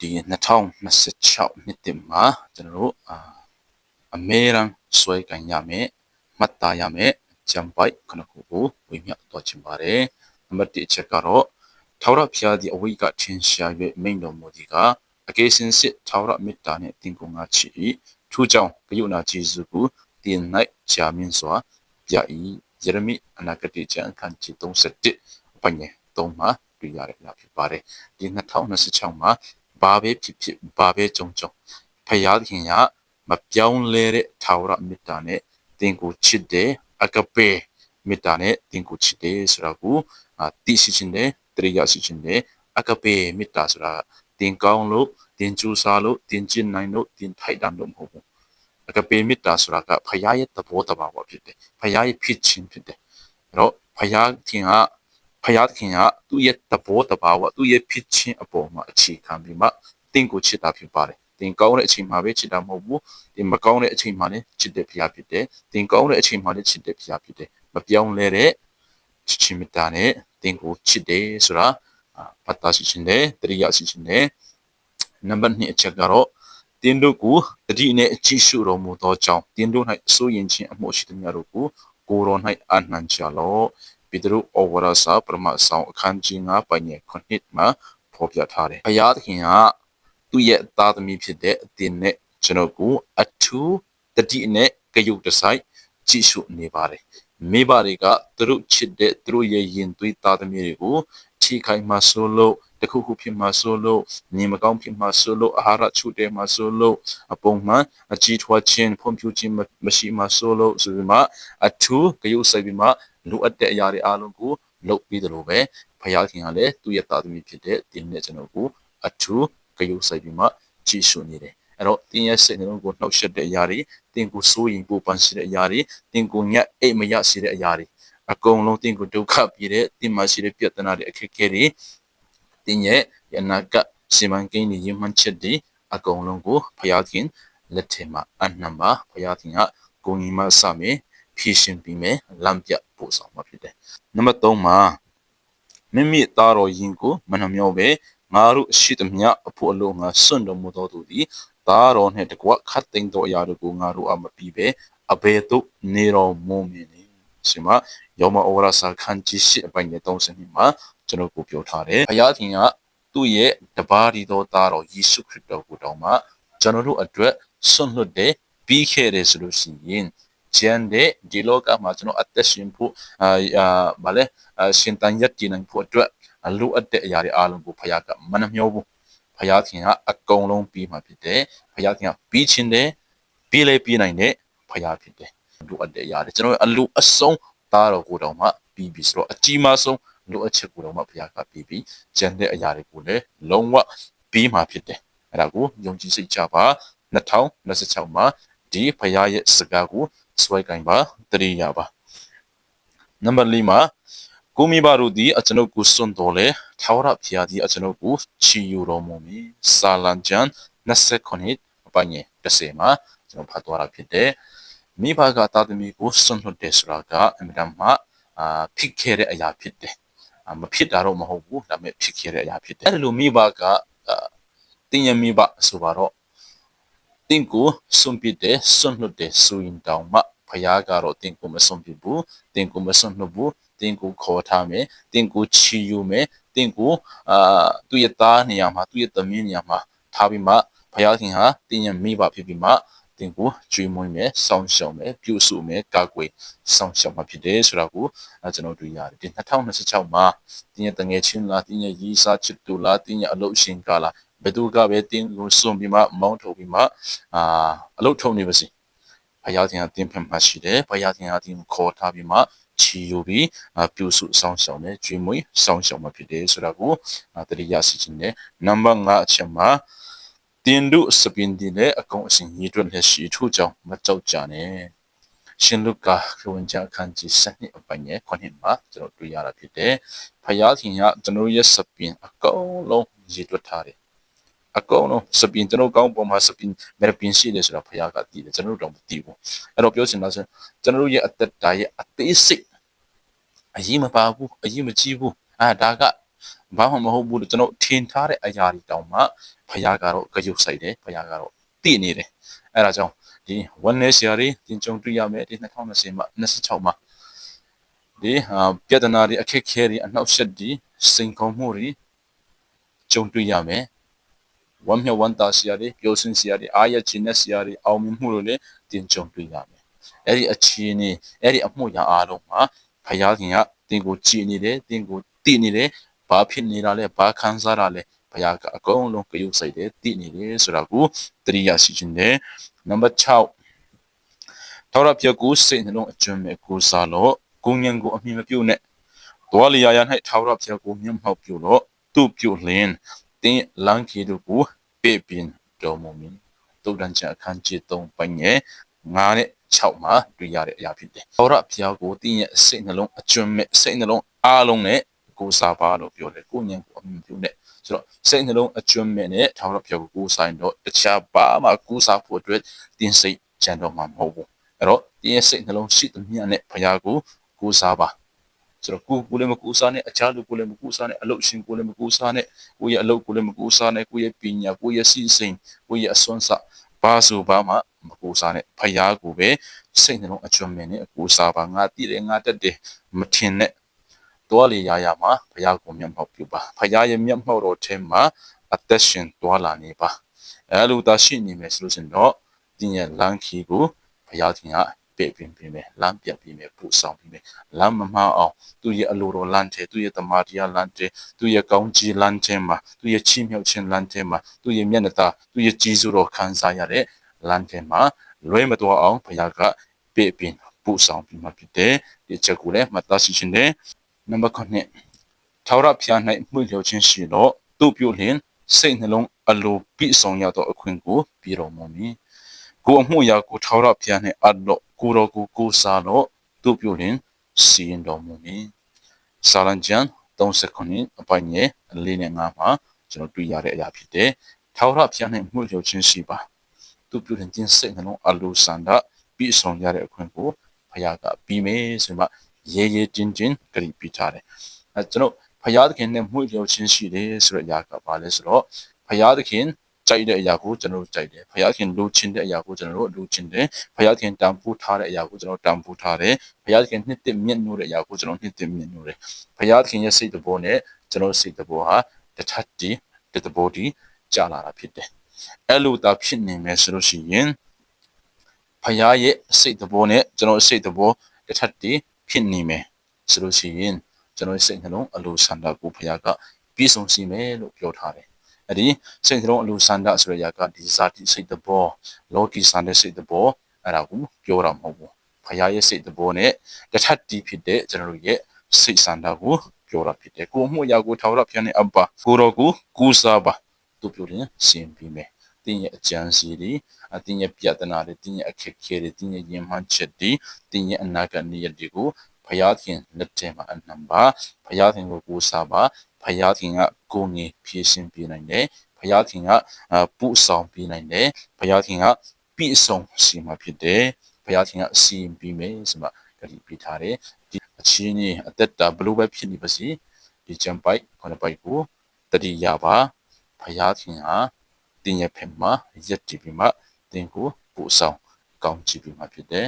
ဒီ2026နှစ်တင်မှာကျွန်တော်တို့အမေရန်ဆွဲကန်ရမယ်မှတ်သားရမယ်ဂျမ်ပိုက်ခုနှစ်ခုကိုဝေမျှတော့ချင်ပါတယ်နံပါတ်1အချက်ကတော့ထာဝရဘုရားသည်အဝိကထင်ရှား၍မိန်တော်မူသည်ကအကေစင်စစ်ထာဝရမေတ္တာနှင့်တင်ကုန်ငါချစ်၏ထို့ကြောင့်ဂယုဏကျေးဇူးကိုတင်၌ကြာမြင့်စွာပြ၏ယေရမိအနာဂတိကျမ်းအခန်းကြီး31အပိုင်းငယ်3မှာတွေ့ရတဲ့အရာဖြစ်ပါတယ်ဒီ2026မှာဘာပဲဖြစ်ဖြစ်ဘာပဲကြုံကြုံဖယားသခင်ကမပြောင်းလဲတဲ့ထာဝရမေတ္တာနဲ့တင်ကိုချစ်တဲ့အကပေမေတ္တာနဲ့တင်ကိုချစ်တယ်ဆိုတာကိုသိရှိခြင်းနဲ့တရားရှိခြင်းနဲ့အကပေမေတ္တာဆိုတာတင်ကောင်းလို့တင်ကြိုးစားလို့တင်ကျင့်နိုင်လို့တင်ထိုက်တန်လို့မဟုတ်ဘူးအကပေမေတ္တာဆိုတာကဖယားရဲ့သဘောတဘာဝဖြစ်တယ်ဖယားရဲ့ဖြစ်ခြင်းဖြစ်တယ်အဲ့တော့ဖယားသခင်ကသူ့ရဲ့သဘောတဘာဝသူ့ရဲ့ဖြစ်ခြင်းအပေါ်မှာအခြေခံပြီးမှတင်ကိုချစ်တာဖြစ်ပါတယ်တင်ကောင်းတဲ့အချိန်မှာပဲချစ်တာမဟုတ်ဘူးတင်မကောင်းတဲ့အချိန်မှာလည်းချစ်တဲ့ဖရားဖြစ်တယ်တင်ကောင်းတဲ့အချိန်မှာလည်းချစ်တဲ့ဖရားဖြစ်တယ်မပြောင်းလဲတဲ့ချစ်ခြင်းမေတ္တာနဲ့တင်ကိုချစ်တယ်ဆိုတာပတ်သက်ရှိခြင်းနဲ့တရားရှိခြင်းနဲ့နံပါတ်2အချက်ကတော့တင်တို့ကိုတတိနဲ့ကြည့်ရှုတော်မူသောကြောင့်တင်တို့၌စိုးရင်ခြင်းအမှုရှိသမျှတို့ကိုကိုရော၌အနှံ့ချလောပေတရုဩဝါဒစာပရမဆောင်အခန်းကြီး9ပိုင်းငယ်9မှာဖော်ပြထားတယ်။ဘုရားသခင်ကသူ့ရဲ့သားသမီးဖြစ်တဲ့အတင်နဲ့ကျွန်တော်ကိုအထူးတတိနဲ့ဂယုတဆိုင်ကြည့်ရှုနေပါတယ်။မိဘတွေကသူတို့ချစ်တဲ့သူတို့ရဲ့ရင်သွေးသားသမီးတွေကိုထိခိုက်မှဆိုလို့တခုခုဖြစ်မှဆိုလို့နေမကောင်းဖြစ်မှဆိုလို့အာဟာရချို့တဲ့မှဆိုလို့အပုံမှန်အကြီးထွားခြင်းဖွံ့ဖြိုးခြင်းမရှိမှဆိုလို့ဆိုပြီးမှအထူးဂယုဆိုင်ပြီးမှလိုအပ်တဲ့အရာတွေအားလုံးကိုလုပ်ပြီးတယ်လို့ပဲဖယားခင်ကလည်းသူ့ရဲ့သားသမီးဖြစ်တဲ့တင်းနဲ့ကျွန်တော်ကိုအထူးဂယုဆိုင်ပြီးမှကြည့်ရှုနေတယ်အဲ့တော့တင်းရဲ့စိတ်နှလုံးကိုနှောက်ယှက်တဲ့အရာတွေတင်းကိုစိုးရင်ပူပန်စေတဲ့အရာတွေတင်းကိုညက်အိတ်မရစေတဲ့အရာတွေအကုန်လုံးတင်းကိုဒုက္ခပြတဲ့တင်းမရှိတဲ့ပြဿနာတွေအခက်အခဲတွေတင်းရဲ့အနာဂတ်စီမံကိန်းတွေရည်မှန်းချက်တွေအကုန်လုံးကိုဖယားခင်လက်ထက်မှာအနှံပါဖယားခင်ကကိုကြီးမဆမယ်ဖြည့်ရှင်ပြီးမယ်လမ်းပြပို့ဆောင်မှာဖြစ်တယ်နံပါတ်3မှာမိမိသားတော်ရင်ကိုမနှမြောပဲငါတို့ရှိသမျှအဖို့အလို့ငါစွန့်တော်မူတော်သူသည်သားတော်နှင့်တကွခတ်သိမ်းတော်အရာတို့ကိုငါတို့အမပြီးပဲအဘယ်သို့နေတော်မူမည်နည်းဒီမှာယောမဩဝါဒစာခန်းကြီး8အပိုင်း32မှာကျွန်တော်ကိုပြောထားတယ်ဘုရားသခင်ကသူ့ရဲ့တပါးဒီတော်သားတော်ယေရှုခရစ်တော်ကိုတောင်းမှကျွန်တော်တို့အတွက်စွန့်လွတ်တဲ့ပြီးခဲ့တယ်ဆိုလို့ရှိရင်ကျန်တဲ့ဒီလောကမှာကျွန်တော်အသက်ရှင်ဖို့ဗာလဲရှင်တန်ရက်တည်နိုင်ဖို့အတွက်လိုအပ်တဲ့အရာတွေအားလုံးကိုဖခင်ကမနှမျောဘူးဖခင်ကအကုန်လုံးပြီးမှဖြစ်တယ်ဖခင်ကပြီးချင်းတယ်ပြီးလဲပြီးနိုင်တဲ့ဖခင်ဖြစ်တယ်လိုအပ်တဲ့အရာတွေကျွန်တော်အလိုအဆုံးသားတော်ကိုတောင်မှပြီးပြီဆိုတော့အကြီးမားဆုံးလိုအပ်ချက်ကိုတောင်မှဖခင်ကပြီးပြီကျန်တဲ့အရာတွေကိုလည်းလုံးဝပြီးမှဖြစ်တယ်အဲ့ဒါကိုယုံကြည်စိတ်ချပါ2026မှာဒီဖခင်ရဲ့စကားကိုဆွဲကင်ပါတရိယာပါနံပါတ်4မှာကိုမိဘတို့သည်အကျွန်ုပ်ကိုစွန့်တော်လဲထာဝရဘုရားသည်အကျွန်ုပ်ကိုချီယူတော်မူမည်စာလံကျမ်း29အပိုင်းငယ်30မှာကျွန်တော်ဖတ်သွားတာဖြစ်တယ်မိဘကသားသမီးကိုစွန့်လွတ်တယ်ဆိုတာကအမြဲတမ်းဖြစ်ခဲ့တဲ့အရာဖြစ်တယ်မဖြစ်တာတော့မဟုတ်ဘူးဒါပေမဲ့ဖြစ်ခဲ့တဲ့အရာဖြစ်တယ်အဲ့လိုမိဘကတင်းရမိဘဆိုပါတော့တင်းကိုစွန့်ပစ်တယ်စွန့်လွတ်တယ်ဆိုရင်တောင်မှဖခင်ကတော့တင်းကိုမစွန့်ပစ်ဘူးတင်းကိုမစွန့်လွတ်ဘူးတင်းကိုခေါ်ထားမယ်တင်းကိုချီယူမယ်တင်းကိုသူ့ရဲ့သားနေရာမှာသူ့ရဲ့သမီးနေရာမှာထားပြီးမှဖခင်ဟာတင်းရဲ့မိဘဖြစ်ပြီးမှတင်းကိုကျွေးမွေးမယ်စောင့်ရှောက်မယ်ပြုစုမယ်ကာကွယ်စောင့်ရှောက်မှာဖြစ်တယ်ဆိုတာကိုကျွန်တော်တွေ့ရတယ်ဒီ2026မှာတင်းရဲ့တငယ်ချင်းလားတင်းရဲ့ရီးစားချစ်သူလားတင်းရဲ့အလုပ်ရှင်ကလားဘယ်သူကပဲတင်းကိုစွန့်ပြီးမှမောင်းထုတ်ပြီးမှအလုပ်ထုတ်နေပါစေဖခင်ကတင်းဖက်မှရှိတယ်ဖခင်ကတင်းခေါ်ထားပြီးမှချီယူပြီးပြုစုဆောင်ရှောက်မယ်ကျွေးမွေးဆောင်ရှောက်မှာဖြစ်တယ်ဆိုတာကိုတတိယစီခြင်းနဲ့နံပါတ်5အချက်မှာတင်တို့စပင်တင်တဲ့အကောင်အစင်ရည်တွက်လက်ရှိထို့ကြောင့်မကြောက်ကြနဲ့ရှင်လုကာခရစ်ဝင်ကျမ်းအခန်းကြီး7အပိုင်းရဲ့9မှာကျွန်တော်တွေ့ရတာဖြစ်တယ်ဖခင်ကကျွန်တော်ရဲ့စပင်အကောင်လုံးရည်တွက်ထားတယ်အကောင်လုံးစပင်ကျွန်တော်ကောင်းပေါ်မှာစပင်မေပင်ရှိတယ်ဆိုတာဖခင်ကတည်တယ်ကျွန်တော်တို့မတည်ဘူးအဲ့တော့ပြောချင်တာဆိုကျွန်တော်ရဲ့အသက်တာရဲ့အသေးစိတ်အရေးမပါဘူးအရေးမကြီးဘူးဒါက ဘာမှမဟုတ်ဘူးလို့ကျွန်တော်ထင်ထားတဲ့အရာတွေတောင်မှဖခင်ကတော့ကြုတ်ဆိုင်တယ်ဖခင်ကတော့တည်နေတယ်အဲ့ဒါကြောင့်ဒီဝန်내ဆရာတွေတင်ကြုံတွေ့ရမယ်ဒီ2020မှာ26မှာဒီပြဿနာတွေအခက်ခဲတွေအနှောက်အယှက်တွေစိန်ခေါ်မှုတွေကြုံတွေ့ရမယ်ဝမ်းမြောက်ဝမ်းသာစရာတွေပျော်ရွှင်စရာတွေအားရခြင်းနဲ့စရာတွေအောင်မြင်မှုတွေလည်းတင်ကြုံတွေ့ရမယ်အဲ့ဒီအခြေအနေအဲ့ဒီအမှုရာအားလုံးမှာဖခင်ကတင်ကိုကြည်နေတယ်တင်ကိုတည်နေတယ်ဘာဖြစ်နေတာလဲဘာခံစားရလဲဖခင်ကအကုန်လုံးကြုတ်ဆိုင်တယ်တည်နေတယ်ဆိုတာကိုသတိရရှိခြင်းတယ်နံပါတ်6ထောက်ရပြကိုစိတ်နှလုံးအကျွမ်းမဲ့ကိုစားလို့ကိုဉဏ်ကိုအမြင်မပြုတ်နဲ့တွားလျာရ၌ထောက်ရပြကိုမျက်မှောက်ပြုလို့သူ့ပြုတ်လင်းတင်းလန်ကီတို့ကိုပေပင်တော်မူမီတုတ်တန်ချအခန်းကြီး3ပိုင်းငယ်9နဲ့6မှာတွေ့ရတဲ့အရာဖြစ်တယ်။ထောက်ရပြကိုတင်းရဲ့စိတ်နှလုံးအကျွမ်းမဲ့စိတ်နှလုံးအားလုံးနဲ့ကိုစားပါလို့ပြောတယ်ကိုဉဏ်ကိုအမြင်ပြုတ်နဲ့ဆိုတော့စိတ်နှလုံးအကျွမ်းမဲ့နဲ့ထောက်ရပြကိုဆိုင်တော့တခြားဘာမှကိုစားဖို့အတွက်တင်းစိတ်ကြံတော့မှာမဟုတ်ဘူးအဲ့တော့တင်းရဲ့စိတ်နှလုံးရှိသမျှနဲ့ဖခင်ကိုစားပါဆိုတော့ကိုလည်းမကူစားနဲ့အခြားလူကိုလည်းမကူစားနဲ့အလုပ်ရှင်ကိုလည်းမကူစားနဲ့ကိုရဲ့အလုပ်ကိုလည်းမကူစားနဲ့ကိုရဲ့ပညာကိုရဲ့စီစဉ်ကိုရဲ့အစွမ်းစဘာဆိုဘာမှမကူစားနဲ့ဖခင်ကိုပဲစိတ်နှလုံးအကျွမ်းမဲ့နဲ့ကိုစားပါငါတည်တယ်ငါတက်တယ်မထင်နဲ့တွားလေရမှာဖခင်ကိုမျက်မှောက်ပြုပါဖခင်ရဲ့မျက်မှောက်တော်ထဲမှာအသက်ရှင်တွားလာနေပါအဲလိုသာရှိနေမယ်ဆိုလို့ရှိရင်တော့တင်းရဲ့လမ်းခီကိုဖခင်ကပြည့်ပြင်မယ်လမ်းပြပြင်မယ်ပို့ဆောင်ပြင်မယ်လမ်းမမှားအောင်သူ့ရဲ့အလိုတော်လမ်းထဲသူ့ရဲ့တမာတရားလမ်းထဲသူ့ရဲ့ကောင်းကြီးလမ်းထဲမှာသူ့ရဲ့ချီးမြှောက်ခြင်းလမ်းထဲမှာသူ့ရဲ့မျက်နှာသာသူ့ရဲ့ကြီးစိုးတော်ခံစားရတဲ့လမ်းထဲမှာလွဲမတော်အောင်ဘုရားကပြည့်ပြင်ပို့ဆောင်ပြီးမှဖြစ်တယ်ဒီချက်ကိုလည်းမှတ်သားရှိခြင်းနဲ့နံပါတ်9ထာဝရဘုရား၌မှုလျော်ခြင်းရှိတော့သူ့ပြုလျင်စိတ်နှလုံးအလိုပြည့်စုံရသောအခွင့်ကိုပြည်တော်မူမည်ကိုအမှုရာကိုထာဝရဘုရား၌အပ်လို့ကိုတော်ကိုစားလို့သူ့ပြုလျင်စီရင်တော်မူမည်စာလံကျမ်း39အပိုင်းငယ်4နဲ့5မှာကျွန်တော်တွေ့ရတဲ့အရာဖြစ်တယ်ထာဝရဘုရား၌မှုလျော်ခြင်းရှိပါသူ့ပြုလျင်ခြင်းစိတ်နှလုံးအလိုဆန္ဒပြည့်စုံရတဲ့အခွင့်ကိုဘုရားကပြီးမယ်ဆိုမှရဲရဲတင်းတင်းကြိပြထားတယ်ကျွန်တော်ဖယားသခင်နဲ့မှုလျော်ခြင်းရှိတယ်ဆိုတဲ့အရာကဘာလဲဆိုတော့ဖယားသခင်ကြိုက်တဲ့အရာကိုကျွန်တော်ကြိုက်တယ်ဖယားသခင်လိုချင်တဲ့အရာကိုကျွန်တော်လိုချင်တယ်ဖယားသခင်တန်ဖိုးထားတဲ့အရာကိုကျွန်တော်တန်ဖိုးထားတယ်ဖယားသခင်နှစ်သက်မြတ်နိုးတဲ့အရာကိုကျွန်တော်နှစ်သက်မြတ်နိုးတယ်ဖယားသခင်ရဲ့စိတ်တဘောနဲ့ကျွန်တော်စိတ်တဘောဟာတထပ်တည်တဘောတည်ကြာလာတာဖြစ်တယ်အဲ့လိုသာဖြစ်နေမယ်ဆိုလို့ရှိရင်ဖယားရဲ့စိတ်တဘောနဲ့ကျွန်တော်စိတ်တဘောတထပ်တည်ဖြစ်နေမယ်ဆိုလို့ရှိရင်ကျွန်တော်စိတ်နှလုံးအလိုဆန္ဒကိုဘုရားကပြည့်စုံစေမယ်လို့ပြောထားတယ်။အဲဒီစိတ်နှလုံးအလိုဆန္ဒဆိုတဲ့အရာကဒီဇာတိစိတ်တဘောလောကီဆန္ဒစိတ်တဘောအဲ့ဒါကိုပြောတာမဟုတ်ဘူး။ဘုရားရဲ့စိတ်တဘောနဲ့တထပ်တီးဖြစ်တဲ့ကျွန်တော်တို့ရဲ့စိတ်ဆန္ဒကိုပြောတာဖြစ်တယ်။ကိုမှုရာကိုထာဝရဘုရားနဲ့အပ္ပါကိုတော်ကိုကူစားပါသူပြောရင်ရှင်းပြီးမယ်။တင်းရဲ့အကြံစီတွေတင်းရဲ့ပြဿနာတွေတင်းရဲ့အခက်အခဲတွေတင်းရဲ့ရင်မှန်းချက်တွေတင်းရဲ့အနာဂတ်နေ့ရက်တွေကိုဘုရားခင်လက်ထဲမှာအနံပါဘုရားခင်ကိုကိုးစားပါဘုရားခင်ကကိုငြိဖြည့်ရှင်းပေးနိုင်တယ်ဘုရားခင်ကပို့ဆောင်ပေးနိုင်တယ်ဘုရားခင်ကပြည့်စုံစီမှာဖြစ်တယ်ဘုရားခင်ကစီရင်ပေးမယ်ဆိုမှကြည့်ပြထားတယ်ဒီအချင်းကြီးအသက်တာဘလို့ပဲဖြစ်နေပါစေဒီချမ်ပိုက်ခေါင်းပိုက်ကိုတတိယပါဘုရားခင်ဟာတင်းရဲ့ဖက်မှာရက်တည်ပြီးမှတင်းကိုပို့ဆောင်ကောင်းချီးပေးမှာဖြစ်တယ်